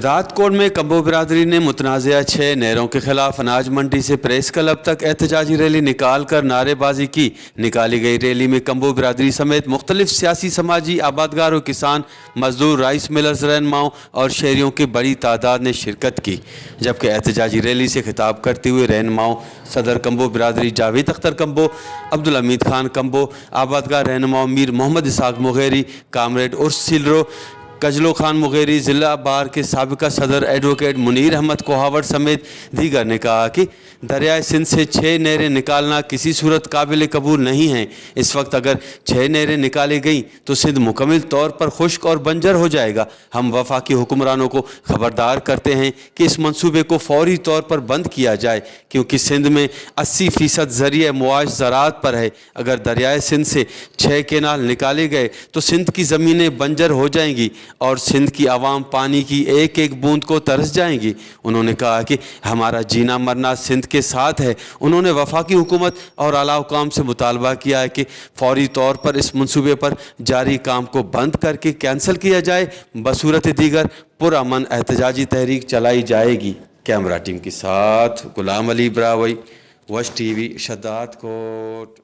रात कोट में कम्बो बिरादरी ने मुतनाज़ा 6 नहरों के खिलाफ अनाज मंडी से प्रेस क्लब तक एहतजाजी रैली निकाल कर नारेबाजी की। निकाली गई रैली में कम्बो बिरादरी समेत मुख्तलिफ सियासी, समाजी, आबादगारों, किसान, मजदूर, राइस मिलर्स, रहनुमाओं और शहरियों की बड़ी तादाद ने शिरकत की। जबकि एहतजाजी रैली से खिताब करते हुए रहनुमाओं सदर कम्बो बिरादरी जावेद अख्तर कम्बो, अब्दुल हमीद खान कम्बो, आबादगार रहनुमाओं मीर मोहम्मद इसाक मुगेरी, कामरेड उर्स सिलरो, कजलो खान मुगेरी, ज़िला बार के साबिका सदर एडवोकेट मुनीर अहमद कोहावट समेत दीगर ने कहा कि दरियाए सिंध से 6 नहरें निकालना किसी सूरत काबिल कबूल नहीं है। इस वक्त अगर 6 नहरें निकाली गईं तो सिंध मुकम्मल तौर पर खुश्क और बंजर हो जाएगा। हम वफाकी हुक्मरानों को खबरदार करते हैं कि इस मंसूबे को फौरी तौर पर बंद किया जाए, क्योंकि सिंध में 80% ज़रिए मुआश ज़राअत पर है। अगर दरियाए सिंध से 6 केनाल निकाले गए तो सिंध की ज़मीनें बंजर हो जाएंगी और सिंध की आवाम पानी की एक एक बूंद को तरस जाएंगी। उन्होंने कहा कि हमारा जीना मरना सिंध के साथ है। उन्होंने वफाकी हुकूमत और आला हुकाम से मुतालबा किया है कि फौरी तौर पर इस मंसूबे पर जारी काम को बंद करके कैंसिल किया जाए। बसूरत दीगर पुरअमन एहतजाजी तहरीक चलाई जाएगी। कैमरा टीम के साथ गुलाम अली ब्रावई, वश टीवी, शद्दाद कोट।